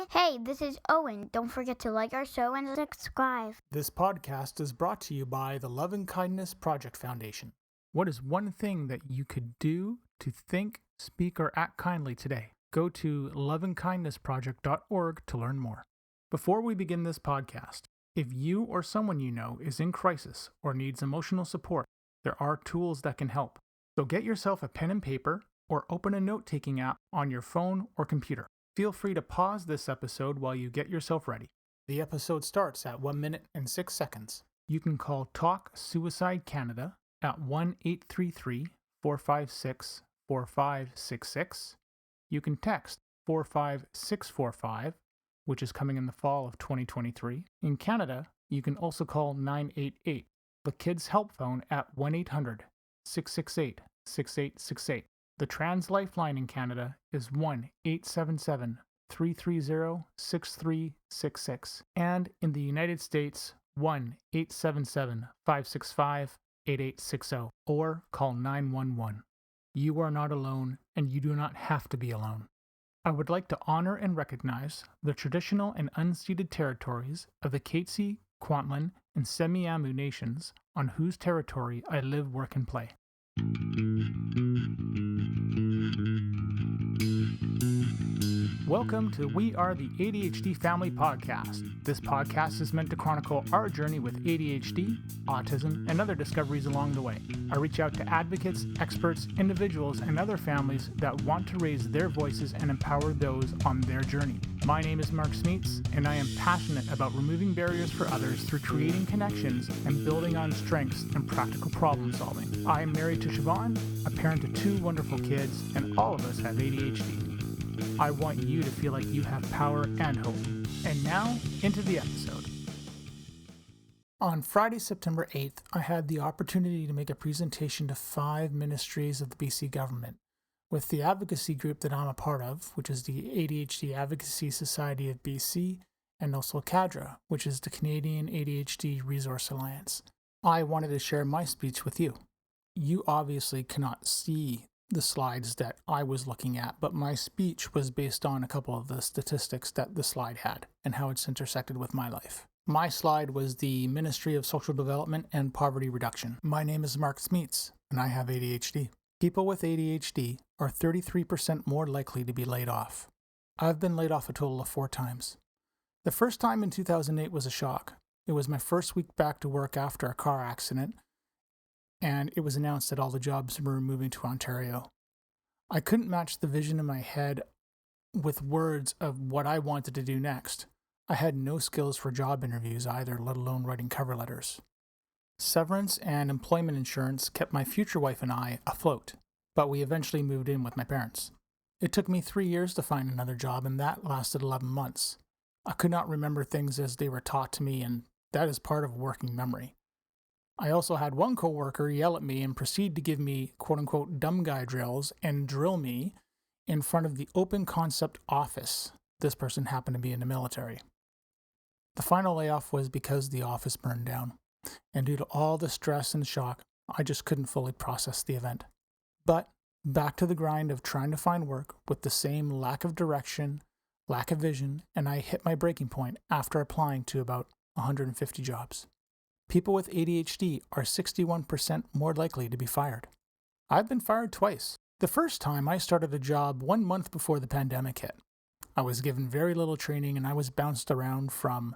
Hey, this is Owen. Don't forget to like our show and subscribe. This podcast is brought to you by the Love and Kindness Project Foundation. What is one thing that you could do to think, speak, or act kindly today? Go to loveandkindnessproject.org to learn more. Before we begin this podcast, if you or someone you know is in crisis or needs emotional support, there are tools that can help. So get yourself a pen and paper or open a note-taking app on your phone or computer. Feel free to pause this episode while you get yourself ready. The episode starts at 1 minute and 6 seconds. You can call Talk Suicide Canada at 1-833-456-4566. You can text 45645, which is coming in the fall of 2023. In Canada, you can also call 988, the Kids Help Phone at 1-800-668-6868. The Trans Lifeline in Canada is 1-877-330-6366. And in the United States, 1-877-565-8860, or call 911. You are not alone, and you do not have to be alone. I would like to honor and recognize the traditional and unceded territories of the Katzie, Kwantlen, and Semiahmoo nations on whose territory I live, work, and play. Welcome to We Are the ADHD Family Podcast. This podcast is meant to chronicle our journey with ADHD, autism, and other discoveries along the way. I reach out to advocates, experts, individuals, and other families that want to raise their voices and empower those on their journey. My name is Mark Smeets, and I am passionate about removing barriers for others through creating connections and building on strengths and practical problem solving. I am married to Siobhan, a parent to 2 wonderful kids, and all of us have ADHD. I want you to feel like you have power and hope. And now, into the episode. On Friday, September 8th, I had the opportunity to make a presentation to 5 ministries of the BC government with the advocacy group that I'm a part of, which is the ADHD Advocacy Society of BC, and also CADRA, which is the Canadian ADHD Resource Alliance. I wanted to share my speech with you. You obviously cannot see the slides that I was looking at, but my speech was based on a couple of the statistics that the slide had and how it's intersected with my life. My slide was the Ministry of Social Development and Poverty Reduction. My name is Mark Smeets, and I have ADHD. People with ADHD are 33% more likely to be laid off. I've been laid off a total of 4 times. The first time in 2008 was a shock. It was my first week back to work after a car accident, and it was announced that all the jobs were moving to Ontario. I couldn't match the vision in my head with words of what I wanted to do next. I had no skills for job interviews either, let alone writing cover letters. Severance and employment insurance kept my future wife and I afloat, but we eventually moved in with my parents. It took me 3 years to find another job, and that lasted 11 months. I could not remember things as they were taught to me, and that is part of working memory. I also had one coworker yell at me and proceed to give me quote-unquote dumb guy drills and drill me in front of the open concept office. This person happened to be in the military. The final layoff was because the office burned down, and due to all the stress and shock, I just couldn't fully process the event. But back to the grind of trying to find work with the same lack of direction, lack of vision, and I hit my breaking point after applying to about 150 jobs. People with ADHD are 61% more likely to be fired. I've been fired twice. The first time I started a job 1 month before the pandemic hit. I was given very little training and I was bounced around from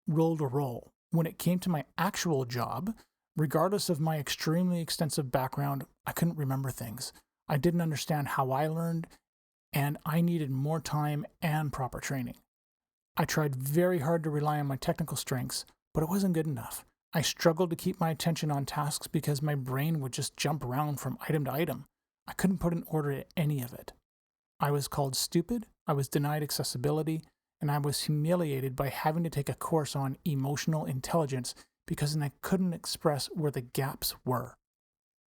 role to role. When it came to my actual job, regardless of my extremely extensive background, I couldn't remember things. I didn't understand how I learned, and I needed more time and proper training. I tried very hard to rely on my technical strengths, but it wasn't good enough. I struggled to keep my attention on tasks because my brain would just jump around from item to item. I couldn't put in order any of it. I was called stupid, I was denied accessibility, and I was humiliated by having to take a course on emotional intelligence because I couldn't express where the gaps were.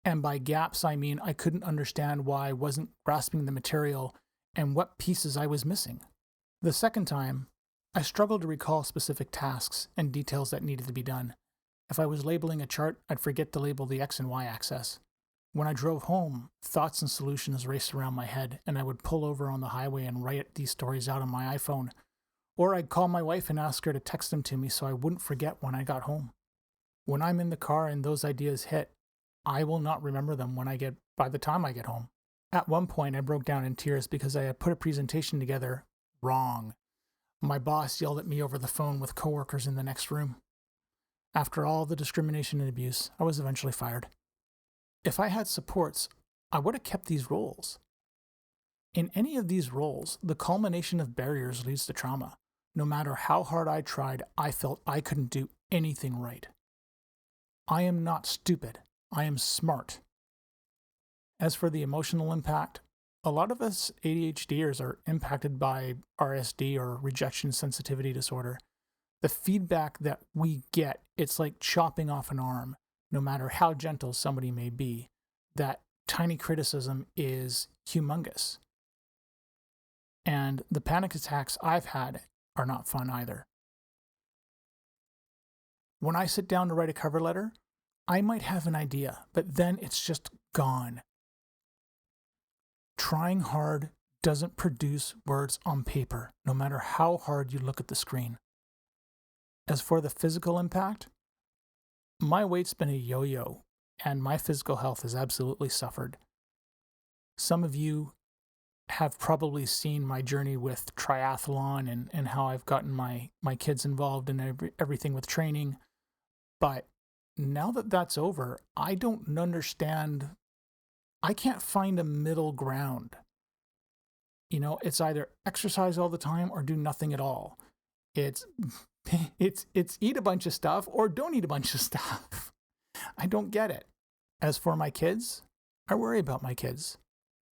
And by gaps, I mean I couldn't understand why I wasn't grasping the material and what pieces I was missing. The second time, I struggled to recall specific tasks and details that needed to be done. If I was labeling a chart, I'd forget to label the X and Y axis. When I drove home, thoughts and solutions raced around my head, and I would pull over on the highway and write these stories out on my iPhone, Or I'd call my wife and ask her to text them to me so I wouldn't forget when I got home. When I'm in the car and those ideas hit, I will not remember them by the time I get home. At one point, I broke down in tears because I had put a presentation together wrong. My boss yelled at me over the phone with coworkers in the next room. After all the discrimination and abuse, I was eventually fired. If I had supports, I would have kept these roles. In any of these roles, the culmination of barriers leads to trauma. No matter how hard I tried, I felt I couldn't do anything right. I am not stupid. I am smart. As for the emotional impact, a lot of us ADHDers are impacted by RSD or rejection sensitivity disorder. The feedback that we get, it's like chopping off an arm, no matter how gentle somebody may be. That tiny criticism is humongous. And the panic attacks I've had are not fun either. When I sit down to write a cover letter, I might have an idea, but then it's just gone. Trying hard doesn't produce words on paper, no matter how hard you look at the screen. As for the physical impact, my weight's been a yo-yo, and my physical health has absolutely suffered. Some of you have probably seen my journey with triathlon and how I've gotten my kids involved in everything with training. But now that that's over, I don't understand. I can't find a middle ground. It's either exercise all the time or do nothing at all. It's eat a bunch of stuff or don't eat a bunch of stuff. I don't get it. As for my kids, I worry about my kids.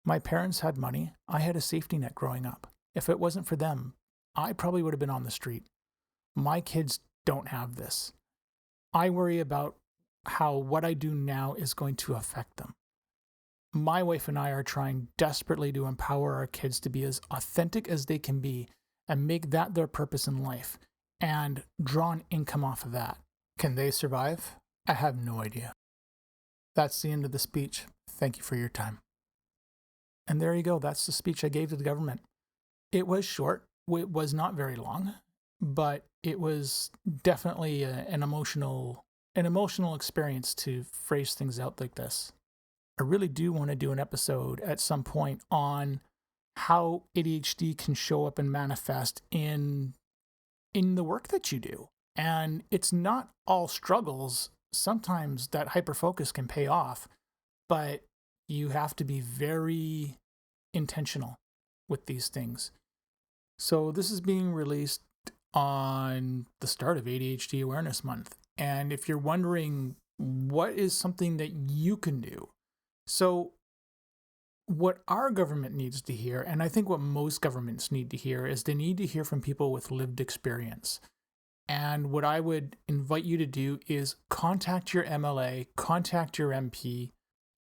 My parents had money. I had a safety net growing up. If it wasn't for them, I probably would have been on the street. My kids don't have this. I worry about how what I do now is going to affect them. My wife and I are trying desperately to empower our kids to be as authentic as they can be and make that their purpose in life and draw an income off of that. Can they survive? I have no idea. That's the end of the speech. Thank you for your time. And there you go. That's the speech I gave to the government. It was short. It was not very long, but it was definitely an emotional experience to phrase things out like this. I really do want to do an episode at some point on how ADHD can show up and manifest in the work that you do. And it's not all struggles. Sometimes that hyperfocus can pay off, but you have to be very intentional with these things. So this is being released on the start of ADHD Awareness Month. And if you're wondering what is something that you can do, so what our government needs to hear, and I think what most governments need to hear, is they need to hear from people with lived experience. And what I would invite you to do is contact your MLA, contact your MP,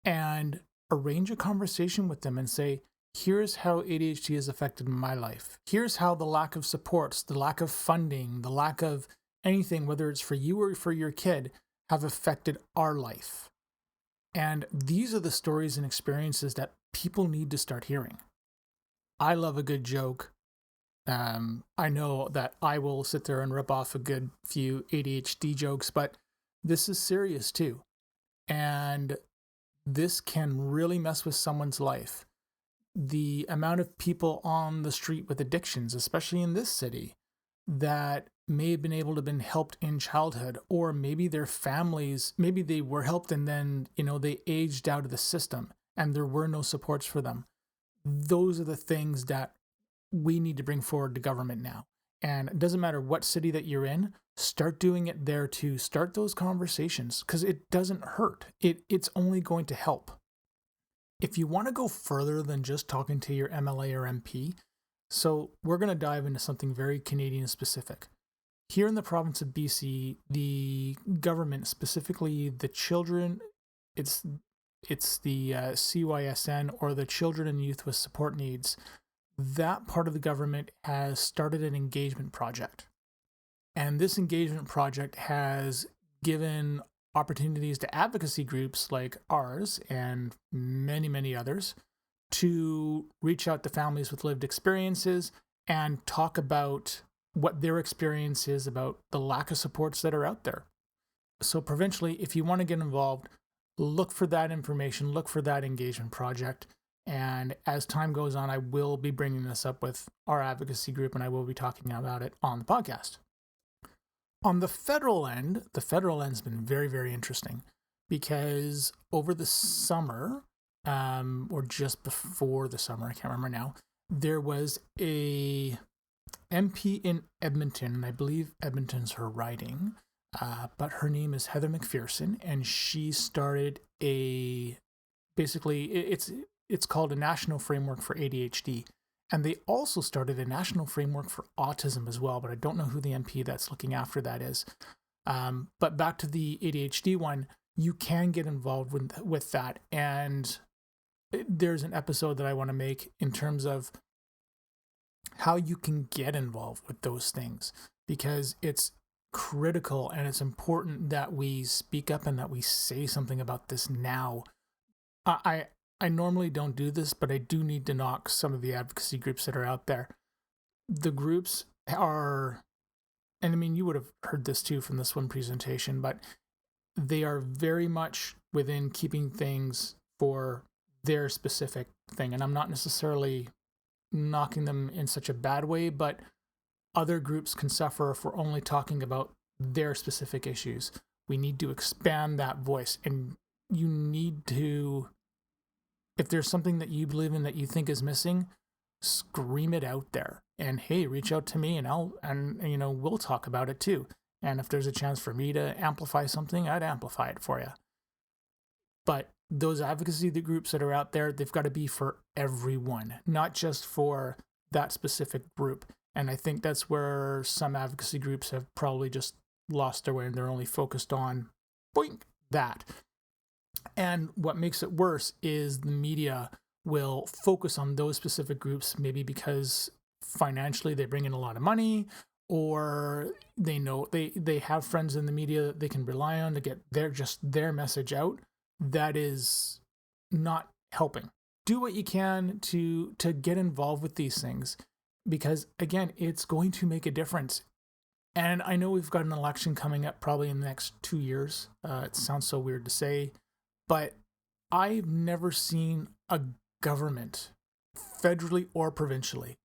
and arrange a conversation with them and say, here's how ADHD has affected my life. Here's how the lack of supports, the lack of funding, the lack of anything, whether it's for you or for your kid, have affected our life. And these are the stories and experiences that people need to start hearing. I love a good joke. I know that I will sit there and rip off a good few ADHD jokes, but this is serious too. And this can really mess with someone's life. The amount of people on the street with addictions, especially in this city, that may have been able to have been helped in childhood, or maybe their families, maybe they were helped and then, they aged out of the system and there were no supports for them. Those are the things that we need to bring forward to government now. And it doesn't matter what city that you're in, start doing it there too. Start those conversations because it doesn't hurt. It's only going to help. If you want to go further than just talking to your MLA or MP, so we're going to dive into something very Canadian specific. Here in the province of BC, the government, specifically the children, it's the CYSN, or the Children and Youth with Support Needs, that part of the government has started an engagement project. And this engagement project has given opportunities to advocacy groups like ours and many, many others to reach out to families with lived experiences and talk about what their experience is about the lack of supports that are out there. So provincially, if you want to get involved, look for that information, look for that engagement project. And as time goes on, I will be bringing this up with our advocacy group, and I will be talking about it on the podcast. On the federal end's been very, very interesting, because over the summer, or just before the summer, I can't remember now, there was a MP in Edmonton, and I believe Edmonton's her riding, but her name is Heather McPherson, and she started it's called a National Framework for ADHD. And they also started a national framework for autism as well, but I don't know who the MP that's looking after that is. But back to the ADHD one, you can get involved with that. And there's an episode that I want to make in terms of how you can get involved with those things, because it's critical and it's important that we speak up and that we say something about this now. I normally don't do this, but I do need to knock some of the advocacy groups that are out there. The groups are, and I mean, you would have heard this too from this one presentation, but they are very much within keeping things for their specific thing. And I'm not necessarily knocking them in such a bad way, but other groups can suffer if we're only talking about their specific issues. We need to expand that voice, and you need to, if there's something that you believe in that you think is missing, scream it out there. And hey, reach out to me and we'll talk about it too. And if there's a chance for me to amplify something, I'd amplify it for you. But those advocacy groups that are out there, they've got to be for everyone, not just for that specific group. And I think that's where some advocacy groups have probably just lost their way, and they're only focused on that. And what makes it worse is the media will focus on those specific groups, maybe because financially they bring in a lot of money, or they know they have friends in the media that they can rely on to get their message out. That is not helping. Do what you can to get involved with these things, because again, it's going to make a difference. And I know we've got an election coming up probably in the next 2 years. It sounds so weird to say, but I've never seen a government, federally or provincially,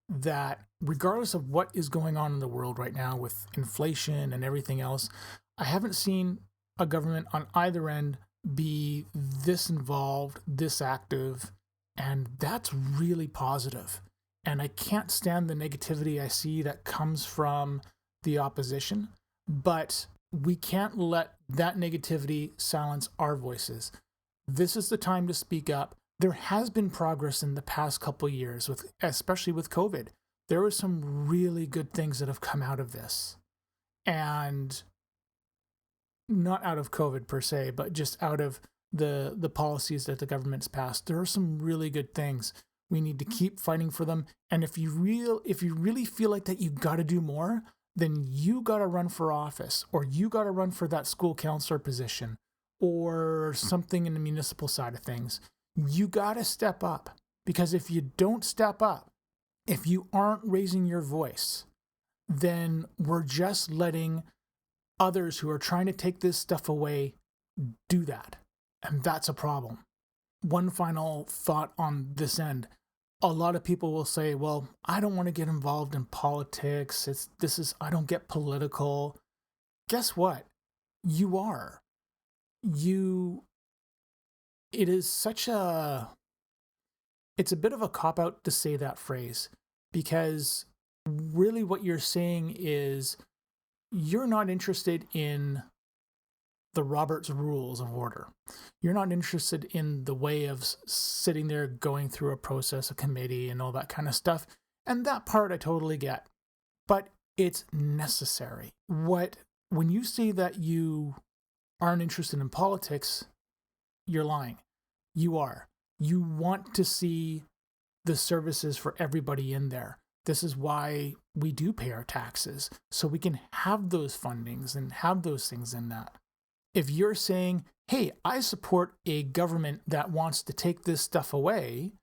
that regardless of what is going on in the world right now with inflation and everything else, I haven't seen a government on either end be this involved, this active, and that's really positive. And I can't stand the negativity I see that comes from the opposition, but we can't let that negativity silence our voices. This is the time to speak up. There has been progress in the past couple years, especially with COVID. There were some really good things that have come out of this. And not out of COVID per se, but just out of the policies that the government's passed. There are some really good things. We need to keep fighting for them. And if you really feel like that you got to do more, then you got to run for office, or you got to run for that school counselor position, or something in the municipal side of things. You got to step up, because if you don't step up, if you aren't raising your voice, then we're just letting others who are trying to take this stuff away do that. And that's a problem. One final thought on this end. A lot of people will say, well, I don't want to get involved in politics. I don't get political. Guess what? You are. It's a bit of a cop-out to say that phrase, because really what you're saying is you're not interested in the Robert's Rules of Order. You're not interested in the way of sitting there going through a process, a committee, and all that kind of stuff. And that part I totally get. But it's necessary. When you say that you aren't interested in politics, you're lying. You are. You want to see the services for everybody in there. This is why we do pay our taxes, so we can have those fundings and have those things in that. If you're saying, hey, I support a government that wants to take this stuff away,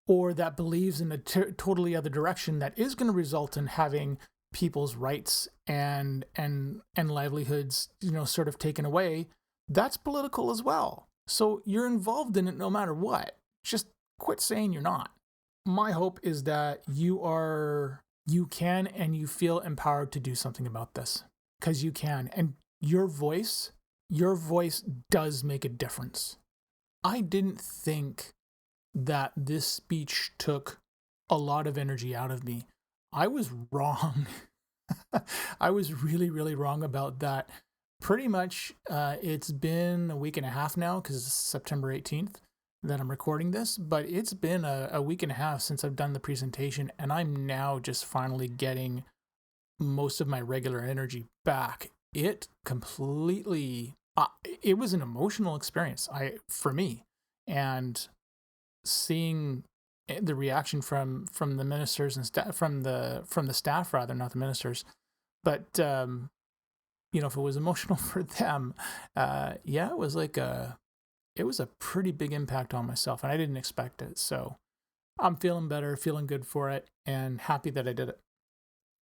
or that believes in a totally other direction that is going to result in having people's rights and livelihoods, sort of taken away, that's political as well. So you're involved in it no matter what. Just quit saying you're not. My hope is that you can and you feel empowered to do something about this, because you can. And your voice does make a difference. I didn't think that this speech took a lot of energy out of me. I was wrong. I was really, really wrong about that. Pretty much, it's been a week and a half now, because it's September 18th that I'm recording this, but it's been a week and a half since I've done the presentation, and I'm now just finally getting most of my regular energy back. It completely, it was an emotional experience for me, and seeing the reaction from the ministers and from the staff, rather, not the ministers, but if it was emotional for them, it was it was a pretty big impact on myself, and I didn't expect it. So I'm feeling better, feeling good for it, and happy that I did it,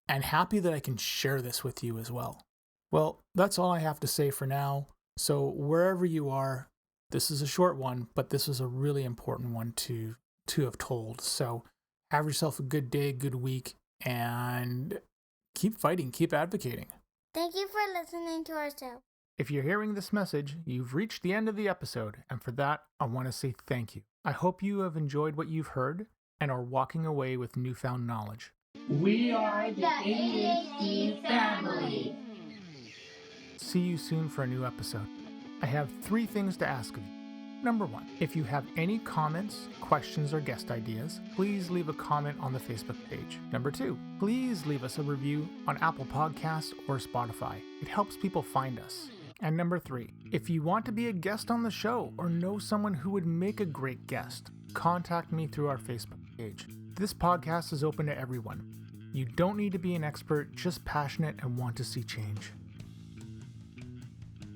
and happy that I can share this with you as well. Well, that's all I have to say for now. So wherever you are, this is a short one, but this is a really important one to have told. So have yourself a good day, good week, and keep fighting, keep advocating. Thank you for listening to our show. If you're hearing this message, you've reached the end of the episode, and for that, I want to say thank you. I hope you have enjoyed what you've heard and are walking away with newfound knowledge. We are the ADHD family. See you soon for a new episode. I have 3 things to ask of you. Number 1, if you have any comments, questions, or guest ideas, please leave a comment on the Facebook page. Number 2, please leave us a review on Apple Podcasts or Spotify. It helps people find us. And number 3, if you want to be a guest on the show or know someone who would make a great guest, contact me through our Facebook page. This podcast is open to everyone. You don't need to be an expert, just passionate and want to see change.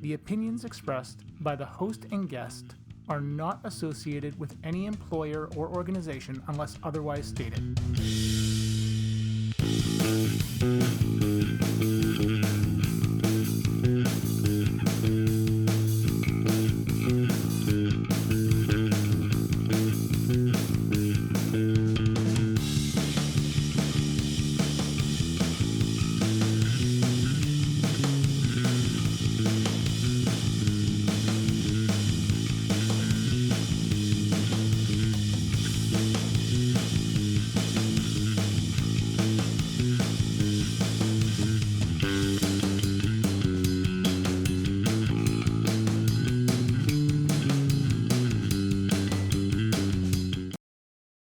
The opinions expressed by the host and guest are not associated with any employer or organization unless otherwise stated.